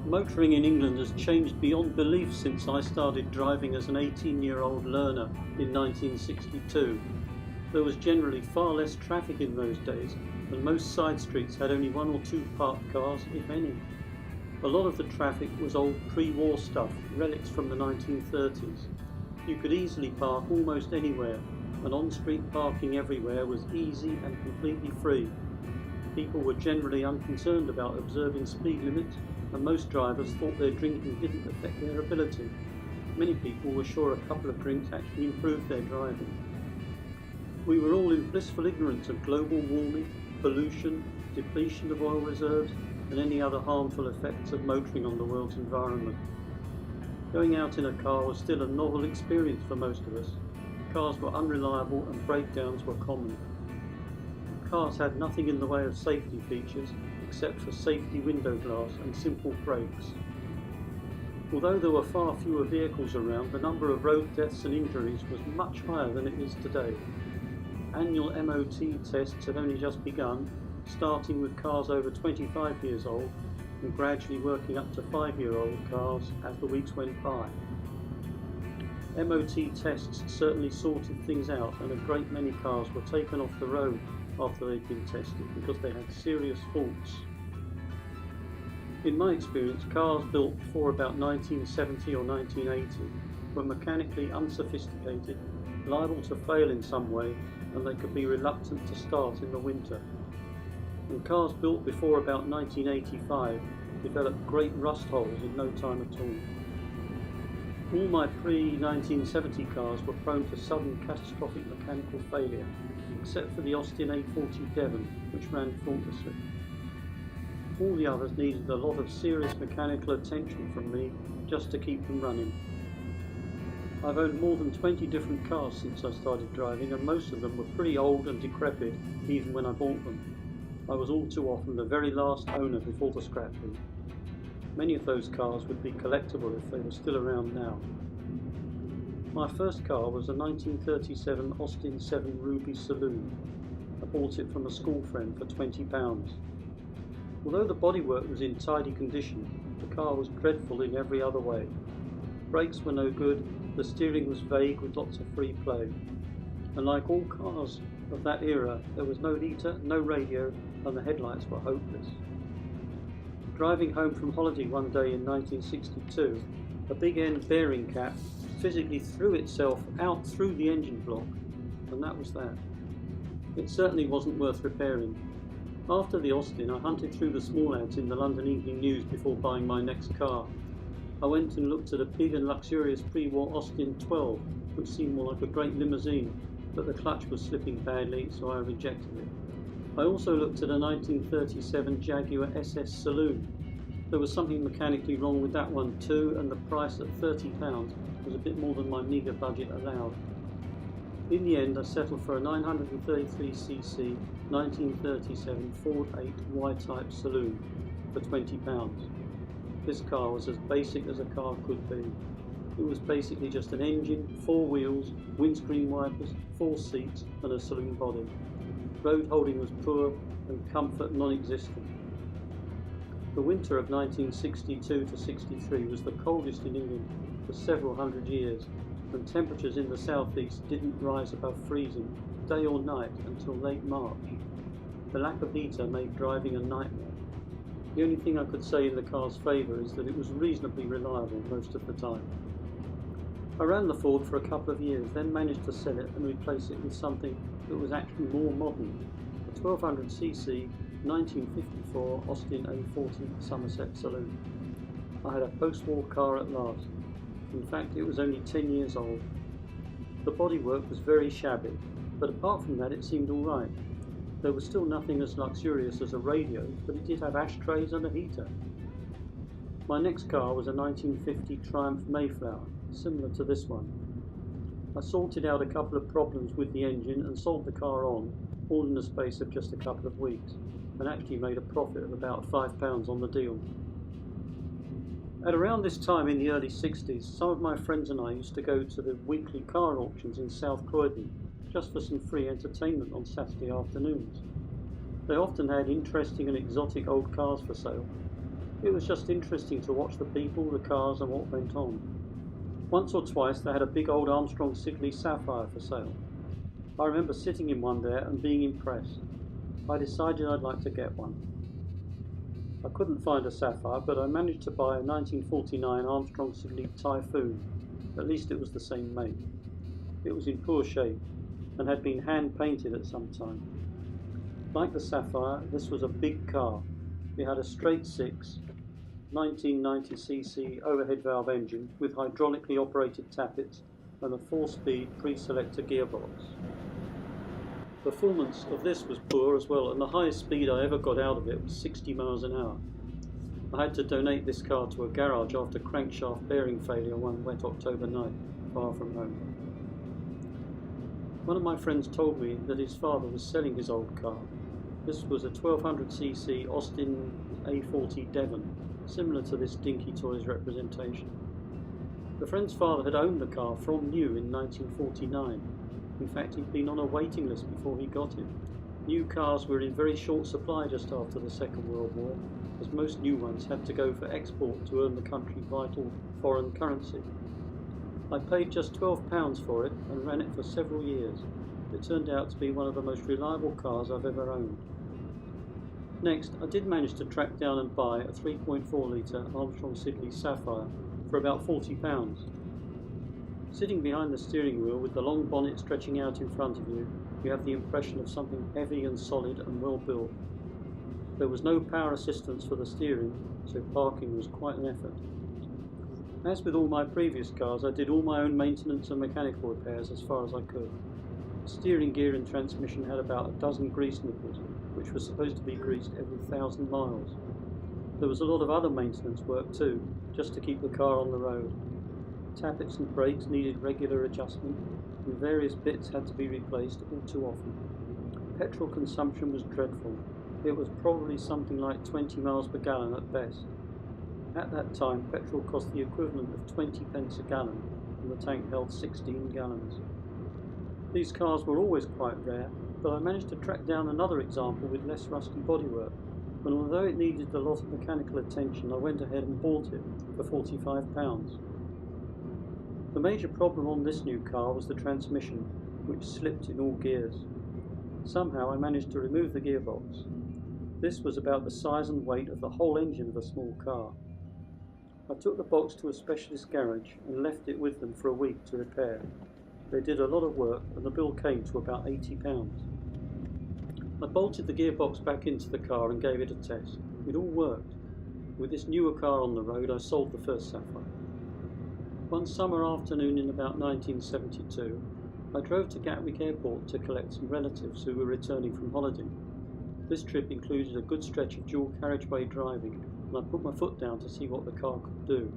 Motoring in England has changed beyond belief since I started driving as an 18-year-old learner in 1962. There was generally far less traffic in those days, and most side streets had only one or two parked cars, if any. A lot of the traffic was old pre-war stuff, relics from the 1930s. You could easily park almost anywhere, and on-street parking everywhere was easy and completely free. People were generally unconcerned about observing speed limits, and most drivers thought their drinking didn't affect their ability. Many people were sure a couple of drinks actually improved their driving. We were all in blissful ignorance of global warming, pollution, depletion of oil reserves, and any other harmful effects of motoring on the world's environment. Going out in a car was still a novel experience for most of us. Cars were unreliable and breakdowns were common. Cars had nothing in the way of safety features except for safety window glass and simple brakes. Although there were far fewer vehicles around, the number of road deaths and injuries was much higher than it is today. Annual MOT tests had only just begun, starting with cars over 25 years old and gradually working up to 5-year-old cars as the weeks went by. MOT tests certainly sorted things out, and a great many cars were taken off the road after they'd been tested because they had serious faults. In my experience, cars built before about 1970 or 1980 were mechanically unsophisticated, liable to fail in some way, and they could be reluctant to start in the winter. And cars built before about 1985 developed great rust holes in no time at all. All my pre-1970 cars were prone to sudden catastrophic mechanical failure, except for the Austin A40 Devon, which ran faultlessly. All the others needed a lot of serious mechanical attention from me just to keep them running. I've owned more than 20 different cars since I started driving, and most of them were pretty old and decrepit even when I bought them. I was all too often the very last owner before the scrap heap. Many of those cars would be collectible if they were still around now. My first car was a 1937 Austin 7 Ruby Saloon. I bought it from a school friend for £20. Although the bodywork was in tidy condition, the car was dreadful in every other way. Brakes were no good, the steering was vague with lots of free play. And like all cars of that era, there was no heater, no radio, and the headlights were hopeless. Driving home from holiday one day in 1962, a big end bearing cap physically threw itself out through the engine block, and that was that. It certainly wasn't worth repairing. After the Austin, I hunted through the small ads in the London Evening News before buying my next car. I went and looked at a big and luxurious pre-war Austin 12, which seemed more like a great limousine, but the clutch was slipping badly, so I rejected it. I also looked at a 1937 Jaguar SS Saloon. There was something mechanically wrong with that one too, and the price at £30 was a bit more than my meagre budget allowed. In the end, I settled for a 933cc 1937 Ford 8 Y-Type Saloon for £20. This car was as basic as a car could be. It was basically just an engine, 4 wheels, windscreen wipers, 4 seats and a saloon body. Road holding was poor and comfort non-existent. The winter of 1962 to 63 was the coldest in England for several hundred years, and temperatures in the southeast didn't rise above freezing, day or night, until late March. The lack of heater made driving a nightmare. The only thing I could say in the car's favour is that it was reasonably reliable most of the time. I ran the Ford for a couple of years, then managed to sell it and replace it with something that was actually more modern, a 1200cc 1954 Austin A40 Somerset Saloon. I had a post-war car at last. In fact, it was only 10 years old. The bodywork was very shabby, but apart from that it seemed alright. There was still nothing as luxurious as a radio, but it did have ashtrays and a heater. My next car was a 1950 Triumph Mayflower, similar to this one. I sorted out a couple of problems with the engine and sold the car on, all in the space of just a couple of weeks, and actually made a profit of about £5 on the deal. At around this time in the early 60s, some of my friends and I used to go to the weekly car auctions in South Croydon, just for some free entertainment on Saturday afternoons. They often had interesting and exotic old cars for sale. It was just interesting to watch the people, the cars and what went on. Once or twice they had a big old Armstrong Siddeley Sapphire for sale. I remember sitting in one there and being impressed. I decided I'd like to get one. I couldn't find a Sapphire, but I managed to buy a 1949 Armstrong Siddeley Typhoon. At least it was the same make. It was in poor shape and had been hand painted at some time. Like the Sapphire, this was a big car. It had a straight six, 1990cc overhead valve engine with hydraulically operated tappets and a 4-speed pre-selector gearbox. Performance of this was poor as well, and the highest speed I ever got out of it was 60 miles an hour. I had to donate this car to a garage after crankshaft bearing failure one wet October night, far from home. One of my friends told me that his father was selling his old car. This was a 1200cc Austin A40 Devon, similar to this Dinky Toys representation. The friend's father had owned the car from new in 1949. In fact, he'd been on a waiting list before he got it. New cars were in very short supply just after the Second World War, as most new ones had to go for export to earn the country vital foreign currency. I paid just £12 for it and ran it for several years. It turned out to be one of the most reliable cars I've ever owned. Next, I did manage to track down and buy a 3.4 litre Armstrong Siddeley Sapphire for about £40. Sitting behind the steering wheel with the long bonnet stretching out in front of you, you have the impression of something heavy and solid and well built. There was no power assistance for the steering, so parking was quite an effort. As with all my previous cars, I did all my own maintenance and mechanical repairs as far as I could. The steering gear and transmission had about a dozen grease nipples, which was supposed to be greased every 1,000 miles. There was a lot of other maintenance work too, just to keep the car on the road. Tappets and brakes needed regular adjustment, and various bits had to be replaced all too often. Petrol consumption was dreadful. It was probably something like 20 miles per gallon at best. At that time, petrol cost the equivalent of 20 pence a gallon, and the tank held 16 gallons. These cars were always quite rare, but I managed to track down another example with less rusty bodywork, and although it needed a lot of mechanical attention, I went ahead and bought it for £45. The major problem on this new car was the transmission, which slipped in all gears. Somehow I managed to remove the gearbox. This was about the size and weight of the whole engine of a small car. I took the box to a specialist garage and left it with them for a week to repair. They did a lot of work and the bill came to about £80. I bolted the gearbox back into the car and gave it a test. It all worked. With this newer car on the road, I sold the first Sapphire. One summer afternoon in about 1972, I drove to Gatwick Airport to collect some relatives who were returning from holiday. This trip included a good stretch of dual carriageway driving, and I put my foot down to see what the car could do.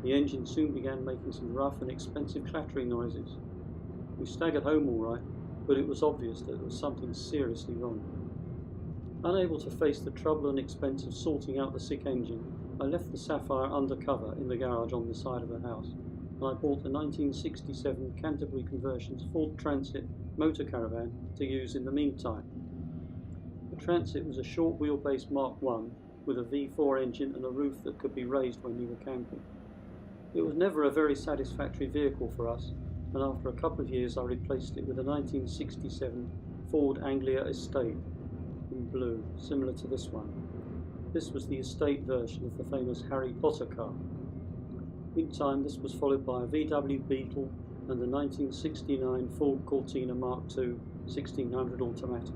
The engine soon began making some rough and expensive clattering noises. We staggered home all right, but it was obvious that there was something seriously wrong. Unable to face the trouble and expense of sorting out the sick engine, I left the Sapphire undercover in the garage on the side of the house, and I bought a 1967 Canterbury Conversions Ford Transit motor caravan to use in the meantime. The Transit was a short wheelbase Mark I with a V4 engine and a roof that could be raised when you were camping. It was never a very satisfactory vehicle for us, and after a couple of years I replaced it with a 1967 Ford Anglia Estate in blue, similar to this one. This was the estate version of the famous Harry Potter car. In time, this was followed by a VW Beetle and a 1969 Ford Cortina Mark II 1600 automatic.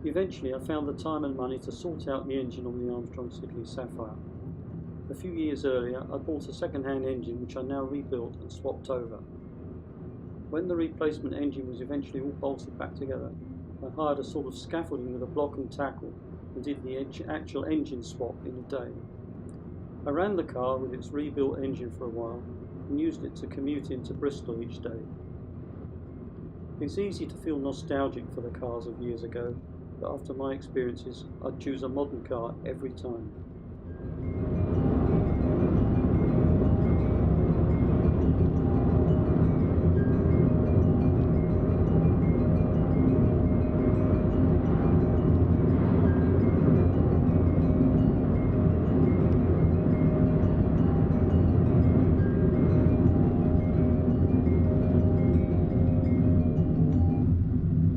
Eventually, I found the time and money to sort out the engine on the Armstrong Siddeley Sapphire. A few years earlier, I bought a second-hand engine which I now rebuilt and swapped over. When the replacement engine was eventually all bolted back together, I hired a sort of scaffolding with a block and tackle and did the actual engine swap in a day. I ran the car with its rebuilt engine for a while and used it to commute into Bristol each day. It's easy to feel nostalgic for the cars of years ago, but after my experiences, I'd choose a modern car every time.